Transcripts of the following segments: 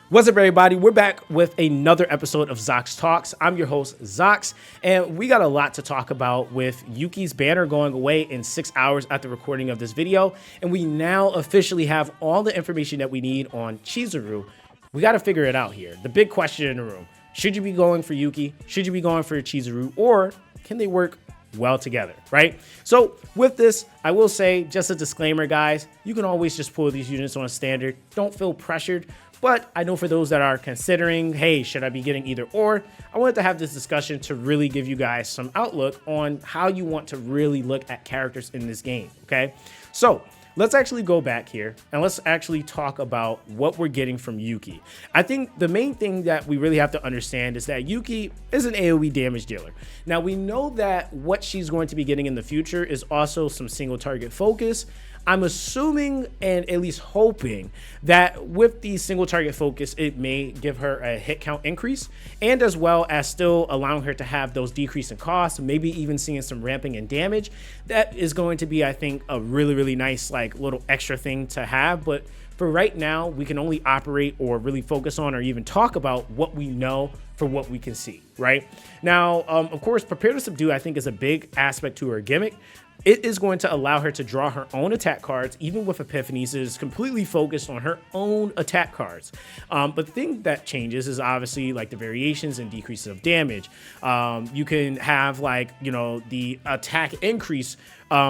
What's up, everybody? We're back with another episode of ZoxTalks. I'm your host, Zox, and we got a lot to talk about with Yuki's banner going away in 6 hours after recording of this video, and we now officially have all the information that we need on Chizuru. We got to figure it out here. The big question in the room: should you be going for Yuki? Should you be going for Chizuru? Or can they work well together, right? So with this, I will say, just a disclaimer, guys, you can always just pull these units on a standard. Don't feel pressured. But I know for those that are considering, hey, should I be getting either or? I wanted to have this discussion to really give you guys some outlook on how you want to really look at characters in this game, okay? So let's actually go back here and let's actually talk about what we're getting from Yuki. I think the main thing that we really have to understand is that Yuki is an AoE damage dealer. Now, we know that what she's going to be getting in the future is also some single target focus. I'm assuming and at least hoping that with the single target focus, it may give her a hit count increase, and as well as still allowing her to have those decrease in costs, maybe even seeing some ramping in damage. That is going to be, I think, a really nice like little extra thing to have. But for right now, we can only operate or really focus on or even talk about what we know for what we can see, right? Now, of course, Prepare to Subdue, I think, is a big aspect to her gimmick. It is going to allow her to draw her own attack cards, even with epiphanies. It is completely focused on her own attack cards. But the thing that changes is obviously like the variations and decreases of damage. You can have like, you know, the attack increase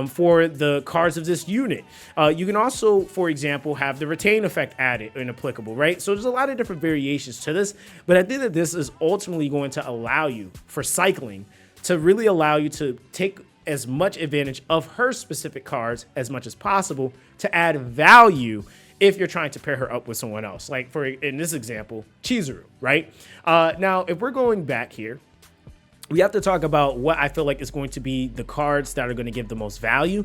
for the cards of this unit. You can also, for example, have the retain effect added and applicable, right? So there's a lot of different variations to this, but I think that this is ultimately going to allow you for cycling to really allow you to take as much advantage of her specific cards as much as possible to add value if you're trying to pair her up with someone else. Like for, in this example, Chizuru, right? Now, if we're going back here, we have to talk about what I feel like is going to be the cards that are going to give the most value.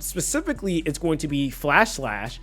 Specifically, it's going to be Flash Slash.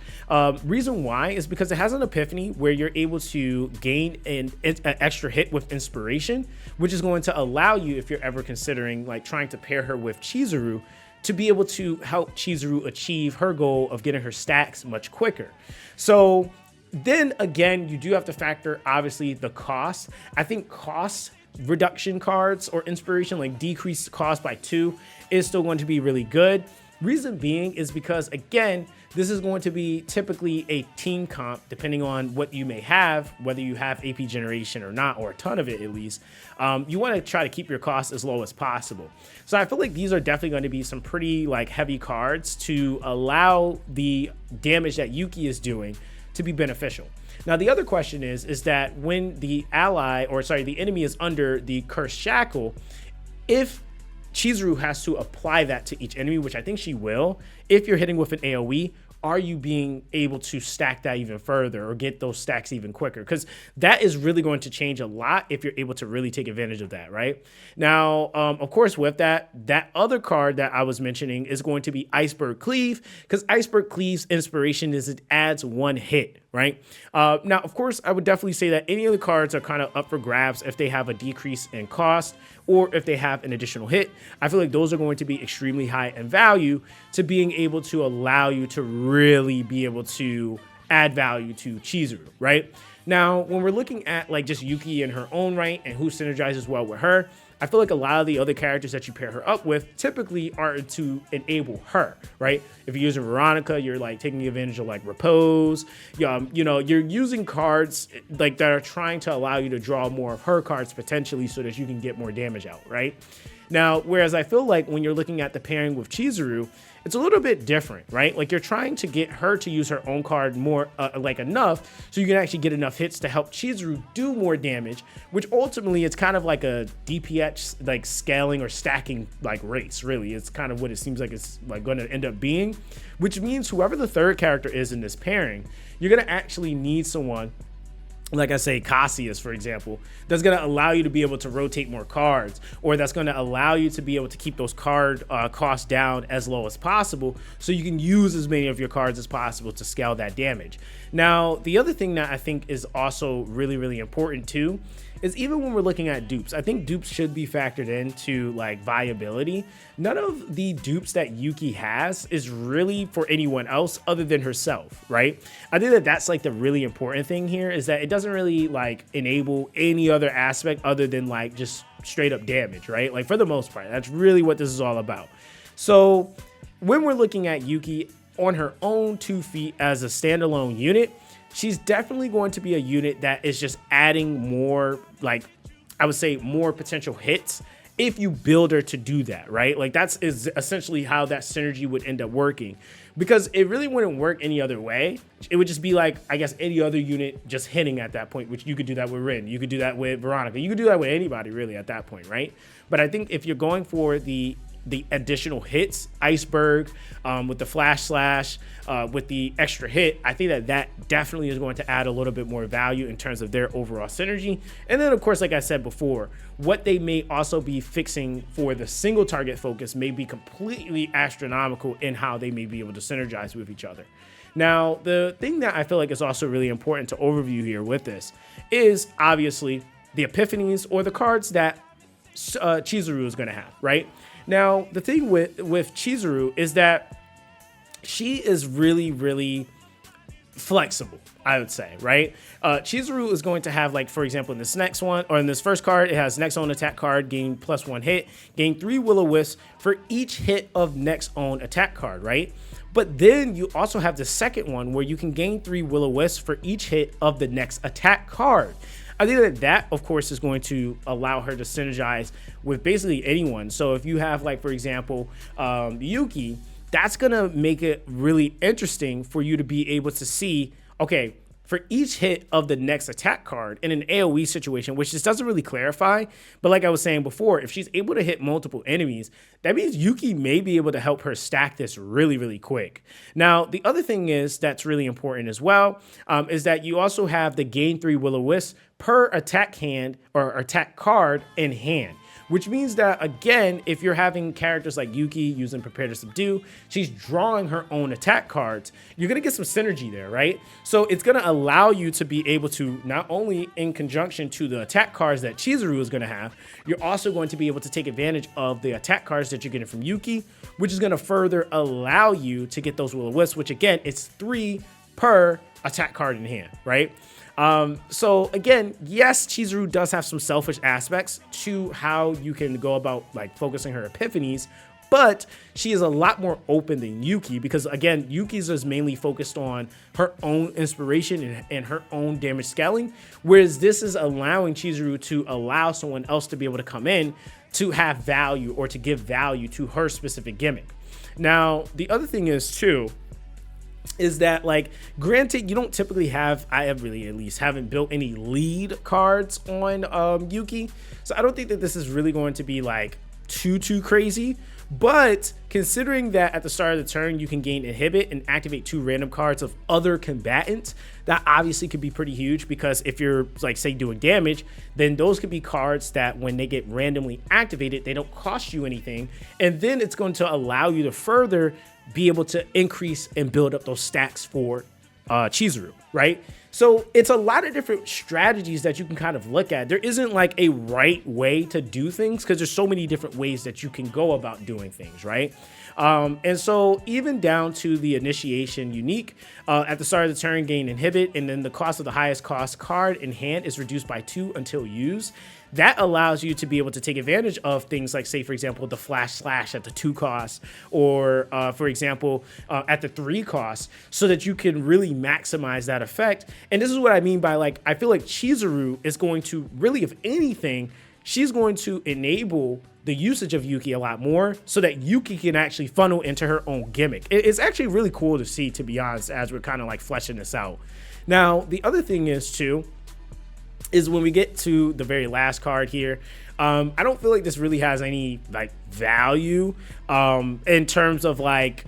Reason why is because it has an epiphany where you're able to gain an extra hit with inspiration, which is going to allow you, if you're ever considering like trying to pair her with Chizuru, to be able to help Chizuru achieve her goal of getting her stacks much quicker. So then again, you do have to factor, obviously, the cost. I think cost reduction cards or inspiration, like decreased cost by 2, is still going to be really good. Reason being is because, again, this is going to be typically a team comp, depending on what you may have, whether you have AP generation or not, or a ton of it at least. You want to try to keep your costs as low as possible. So I feel like these are definitely going to be some pretty like heavy cards to allow the damage that Yuki is doing to be beneficial. Now, the other question is that when the the enemy is under the Cursed Shackle, if Chizuru has to apply that to each enemy, which I think she will, if you're hitting with an AoE, are you being able to stack that even further or get those stacks even quicker? Because that is really going to change a lot if you're able to really take advantage of that, right? Now, of course, with that other card that I was mentioning is going to be Iceberg Cleave, because Iceberg Cleave's inspiration is it adds 1 hit, right? Now, of course, I would definitely say that any of the cards are kind of up for grabs if they have a decrease in cost or if they have an additional hit. I feel like those are going to be extremely high in value to being able to allow you to really be able to add value to Chizuru, right? Now, when we're looking at like just Yuki in her own right and who synergizes well with her, I feel like a lot of the other characters that you pair her up with typically are to enable her, right? If you're using Veronica, you're like taking advantage of like Repose. You know, you're using cards like that are trying to allow you to draw more of her cards potentially so that you can get more damage out, right? Now, whereas I feel like when you're looking at the pairing with Chizuru, it's a little bit different, right? Like you're trying to get her to use her own card more, like enough, so you can actually get enough hits to help Chizuru do more damage, which ultimately it's kind of like a DPS like scaling or stacking like race, really. It's kind of what it seems like it's like going to end up being, which means whoever the third character is in this pairing, you're going to actually need someone, like I say, Cassius, for example, that's going to allow you to be able to rotate more cards, or that's going to allow you to be able to keep those card costs down as low as possible so you can use as many of your cards as possible to scale that damage. Now, the other thing that I think is also really important too is even when we're looking at dupes, I think dupes should be factored into like viability. None of the dupes that Yuki has is really for anyone else other than herself, right? I think that that's like the really important thing here, is that it doesn't really like enable any other aspect other than like just straight up damage, right? Like for the most part, that's really what this is all about. So when we're looking at Yuki on her own 2 feet as a standalone unit, she's definitely going to be a unit that is just adding more, like I would say more potential hits if you build her to do that, right? Like that's is essentially how that synergy would end up working, because it really wouldn't work any other way. It would just be like, I guess, any other unit just hitting at that point, which you could do that with Rin, you could do that with Veronica, you could do that with anybody really at that point, right? But I think if you're going for the additional hits, Iceberg, with the flash slash, with the extra hit, I think that definitely is going to add a little bit more value in terms of their overall synergy. And then of course, like I said before, what they may also be fixing for the single target focus may be completely astronomical in how they may be able to synergize with each other. Now, the thing that I feel like is also really important to overview here with this is obviously the epiphanies or the cards that Chizuru is going to have, right? Now, the thing with Chizuru is that she is really, really flexible, I would say, right? Chizuru is going to have, like, for example, in this next one, or in this first card, it has next own attack card, gain +1 hit, gain 3 Will-O-Wisps for each hit of next own attack card, right? But then you also have the second one where you can gain 3 Will-O-Wisps for each hit of the next attack card. I think that, of course, is going to allow her to synergize with basically anyone. So if you have, like, for example, Yuki, that's going to make it really interesting for you to be able to see, okay, for each hit of the next attack card in an AoE situation, which just doesn't really clarify. But like I was saying before, if she's able to hit multiple enemies, that means Yuki may be able to help her stack this really, really quick. Now, the other thing is that's really important as well, is that you also have the gain 3 Will-O-Wisps per attack hand or attack card in hand. Which means that, again, if you're having characters like Yuki using Prepare to Subdue, she's drawing her own attack cards. You're going to get some synergy there, right? So it's going to allow you to be able to, not only in conjunction to the attack cards that Chizuru is going to have, you're also going to be able to take advantage of the attack cards that you're getting from Yuki, which is going to further allow you to get those Will-O-Wisps, which, again, it's 3 per attack card in hand, right? So again, yes, Chizuru does have some selfish aspects to how you can go about like focusing her epiphanies, but she is a lot more open than Yuki because again, Yuki's is mainly focused on her own inspiration and her own damage scaling, whereas this is allowing Chizuru to allow someone else to be able to come in to have value or to give value to her specific gimmick. Now, the other thing is too, is that like granted you don't typically have, I have really at least haven't built any lead cards on Yuki, so I don't think that this is really going to be like too crazy, but considering that at the start of the turn you can gain inhibit and activate 2 random cards of other combatants, that obviously could be pretty huge because if you're like say doing damage, then those could be cards that when they get randomly activated they don't cost you anything, and then it's going to allow you to further be able to increase and build up those stacks for Chizuru, right? So it's a lot of different strategies that you can kind of look at. There isn't like a right way to do things because there's so many different ways that you can go about doing things, right? And so even down to the initiation unique, at the start of the turn, gain inhibit, and then the cost of the highest cost card in hand is reduced by 2 until used. That allows you to be able to take advantage of things like, say, for example, the flash slash at the 2 cost, or for example, at the 3 cost, so that you can really maximize that effect. And this is what I mean by like, I feel like Chizuru is going to really, if anything, she's going to enable the usage of Yuki a lot more so that Yuki can actually funnel into her own gimmick. It's actually really cool to see, to be honest, as we're kind of like fleshing this out. Now, the other thing is too, is when we get to the very last card here, I don't feel like this really has any like value in terms of like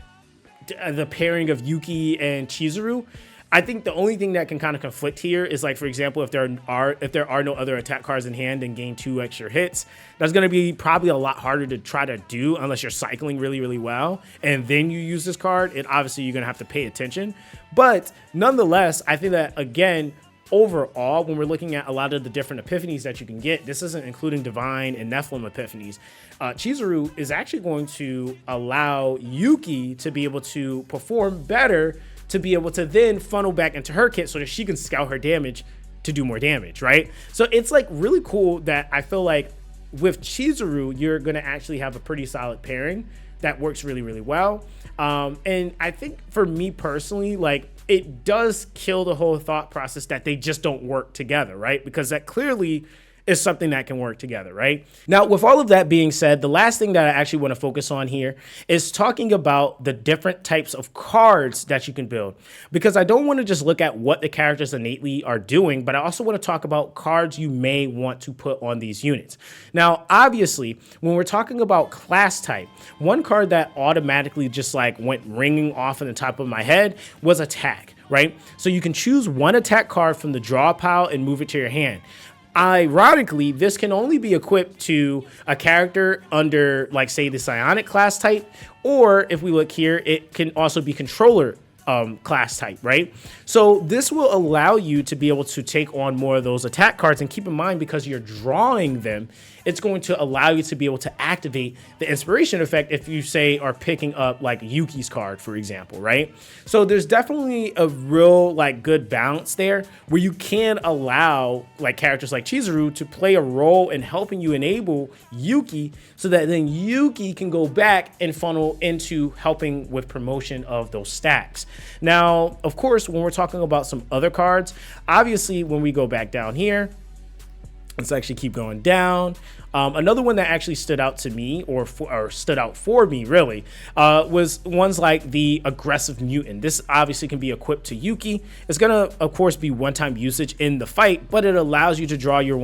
the pairing of Yuki and Chizuru. I think the only thing that can kind of conflict here is like, for example, if there are no other attack cards in hand and gain 2 extra hits, that's going to be probably a lot harder to try to do unless you're cycling really, really well. And then you use this card, and obviously you're going to have to pay attention. But nonetheless, I think that again, overall, when we're looking at a lot of the different epiphanies that you can get, this isn't including divine and Nephilim epiphanies. Chizuru is actually going to allow Yuki to be able to perform better, to be able to then funnel back into her kit so that she can scale her damage to do more damage, right? So it's like really cool that I feel like with Chizuru, you're going to actually have a pretty solid pairing that works really, really well. And I think for me personally, like it does kill the whole thought process that they just don't work together, right? Because that clearly is something that can work together, right? Now, with all of that being said, the last thing that I actually want to focus on here is talking about the different types of cards that you can build, because I don't want to just look at what the characters innately are doing, but I also want to talk about cards you may want to put on these units. Now, obviously, when we're talking about class type, one card that automatically just like went ringing off in the top of my head was attack, right? So you can choose one attack card from the draw pile and move it to your hand. Ironically, this can only be equipped to a character under, like, say, the Psionic class type, or if we look here, it can also be controller class type, right? So this will allow you to be able to take on more of those attack cards, and keep in mind, because you're drawing them, it's going to allow you to be able to activate the inspiration effect if you, say, are picking up like Yuki's card, for example, right? So there's definitely a real like good balance there where you can allow like characters like Chizuru to play a role in helping you enable Yuki, so that then Yuki can go back and funnel into helping with promotion of those stacks. Now, of course, when we're talking about some other cards, obviously when we go back down here, let's actually keep going down. Another one that actually stood out to me, or stood out for me really, was ones like the aggressive mutant. This obviously can be equipped to Yuki. It's gonna, of course, be one-time usage in the fight, but it allows you to draw your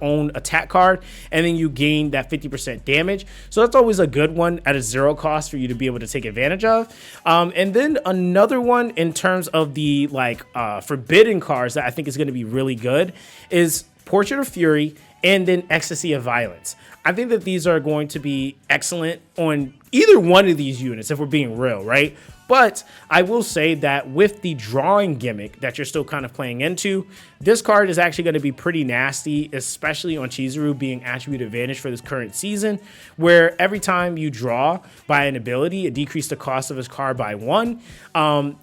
own attack card, and then you gain that 50% damage. So that's always a good one at a 0 cost for you to be able to take advantage of. And then another one in terms of the like forbidden cards that I think is going to be really good is Portrait of Fury, and then Ecstasy of Violence. I think that these are going to be excellent on either one of these units, if we're being real, right? But I will say that with the drawing gimmick that you're still kind of playing into, this card is actually going to be pretty nasty, especially on Chizuru being attribute advantage for this current season, where every time you draw by an ability, it decreases the cost of his card by 1.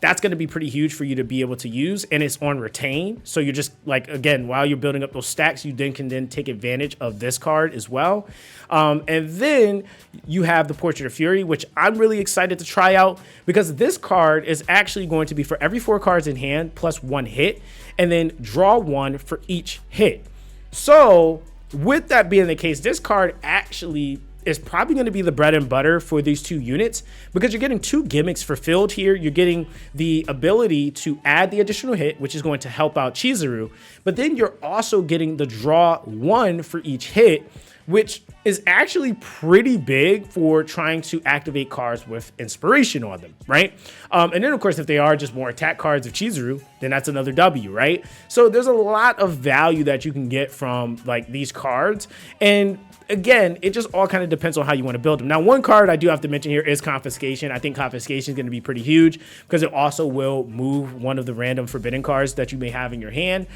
That's going to be pretty huge for you to be able to use, and it's on retain. So you're just like, again, while you're building up those stacks, you then can take advantage of this card as well. And then you have the Portrait of Fury, which I'm really excited to try out, because this card is actually going to be for every 4 cards in hand plus 1 hit, and then draw 1 for each hit. So with that being the case, this card actually is probably going to be the bread and butter for these 2 units, because you're getting 2 gimmicks fulfilled here. You're getting the ability to add the additional hit, which is going to help out Chizuru, but then you're also getting the draw 1 for each hit, which is actually pretty big for trying to activate cards with inspiration on them, right? And then, of course, if they are just more attack cards of Chizuru, then that's another W, right? So there's a lot of value that you can get from like these cards. And again, it just all kind of depends on how you want to build them. Now, one card I do have to mention here is Confiscation. I think Confiscation is going to be pretty huge, because it also will move one of the random forbidden cards that you may have in your hand.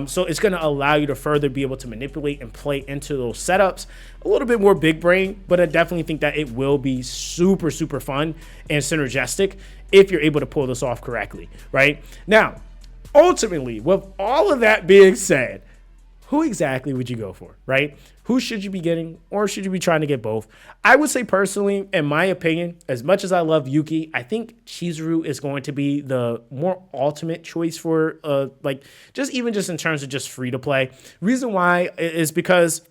So it's going to allow you to further be able to manipulate and play into those setups. A little bit more big brain, but I definitely think that it will be super, super fun and synergistic if you're able to pull this off correctly, right? Now, ultimately, with all of that being said, who exactly would you go for, right? Who should you be getting, or should you be trying to get both? I would say personally, in my opinion, as much as I love Yuki, I think Chizuru is going to be the more ultimate choice for like just in terms of just free to play. Reason why is because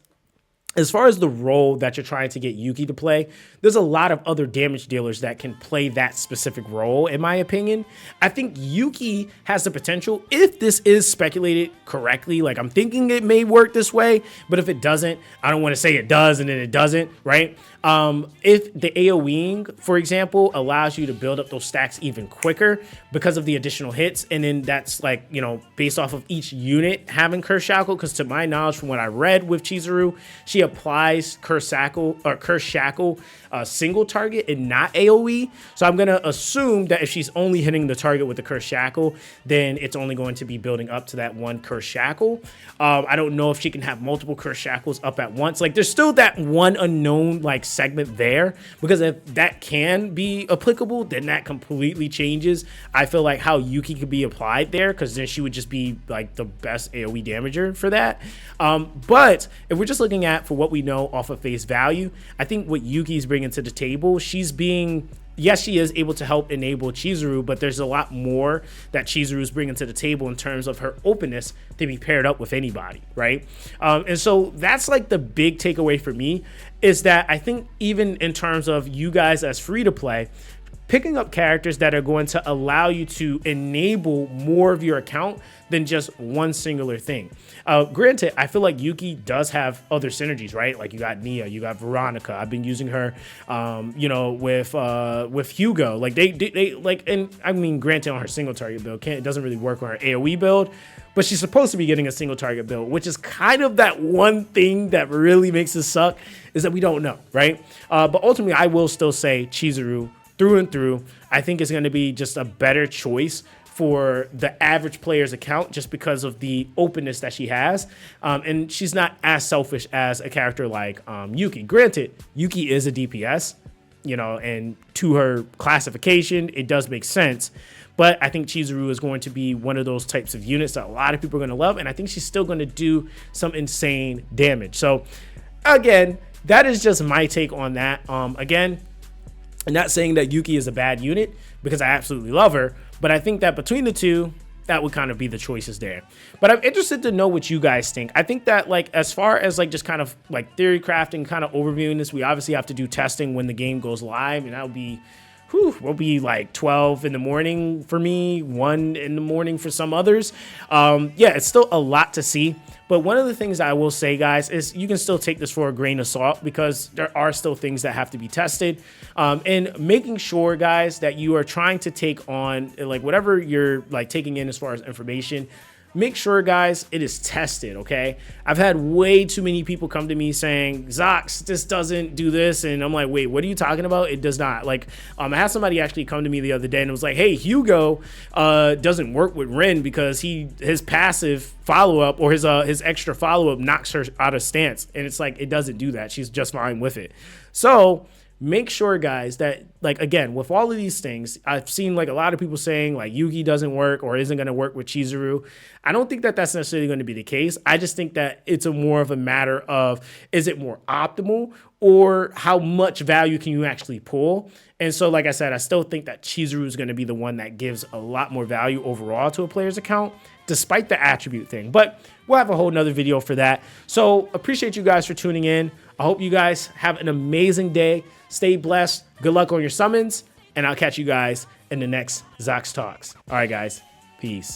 as far as the role that you're trying to get Yuki to play, there's a lot of other damage dealers that can play that specific role, in my opinion. I think Yuki has the potential, if this is speculated correctly, like I'm thinking it may work this way, but if it doesn't, I don't want to say it does and then it doesn't, right? If the AoEing, for example, allows you to build up those stacks even quicker because of the additional hits, and then that's like, you know, based off of each unit having Curse Shackle, because to my knowledge, from what I read with Chizuru, she applies Curse Shackle single target and not AoE. So I'm going to assume that if she's only hitting the target with the Curse Shackle, then it's only going to be building up to that one Curse Shackle. I don't know if she can have multiple Curse Shackles up at once. Like, there's still that one unknown like segment there, because if that can be applicable, then that completely changes, I feel like, how Yuki could be applied there, because then she would just be like the best AoE damager for that. But if we're just looking at for what we know off of face value, I think what Yuki's bringing to the table, yes, she is able to help enable Chizuru, but there's a lot more that Chizuru is bringing to the table in terms of her openness to be paired up with anybody, right? And so that's like the big takeaway for me, is that I think even in terms of you guys as free to play, picking up characters that are going to allow you to enable more of your account than just one singular thing. Granted, I feel like Yuki does have other synergies, right? Like, you got Nia, you got Veronica. I've been using her, with Hugo. Like, they like, and I mean, granted, on her single target build, it doesn't really work on her AoE build, but she's supposed to be getting a single target build, which is kind of that one thing that really makes it suck, is that we don't know, right? But ultimately, I will still say Chizuru through and through. I think is going to be just a better choice for the average player's account, just because of the openness that she has. And she's not as selfish as a character like Yuki. Granted, Yuki is a DPS, and to her classification, it does make sense. But I think Chizuru is going to be one of those types of units that a lot of people are going to love. And I think she's still going to do some insane damage. So again, that is just my take on that. Again, I'm not saying that Yuki is a bad unit, because I absolutely love her, but I think that between the two, that would kind of be the choices there. But I'm interested to know what you guys think. I think that, like, as far as like just kind of like theory crafting, kind of overviewing this, we obviously have to do testing when the game goes live, and that'll be, will be like 12 in the morning for me, 1 in the morning for some others. Yeah, it's still a lot to see. But one of the things I will say, guys, is you can still take this for a grain of salt, because there are still things that have to be tested. And making sure, guys, that you are trying to take on, like, whatever you're like taking in as far as information, make sure, guys, it is tested, okay? I've had way too many people come to me saying, Zox, this doesn't do this. And I'm like, wait, what are you talking about? It does not. Like, I had somebody actually come to me the other day and it was like, hey, Hugo doesn't work with Ren because his passive follow-up, or his extra follow-up, knocks her out of stance. And it's like, it doesn't do that. She's just fine with it. So make sure, guys, that, like, again, with all of these things, I've seen like a lot of people saying like Yuki doesn't work or isn't going to work with Chizuru. I don't think that that's necessarily going to be the case. I just think that it's more of a matter of, is it more optimal, or how much value can you actually pull? And so, like I said, I still think that Chizuru is going to be the one that gives a lot more value overall to a player's account, despite the attribute thing. But we'll have a whole nother video for that. So appreciate you guys for tuning in. I hope you guys have an amazing day. Stay blessed. Good luck on your summons. And I'll catch you guys in the next ZoxTalks. All right, guys. Peace.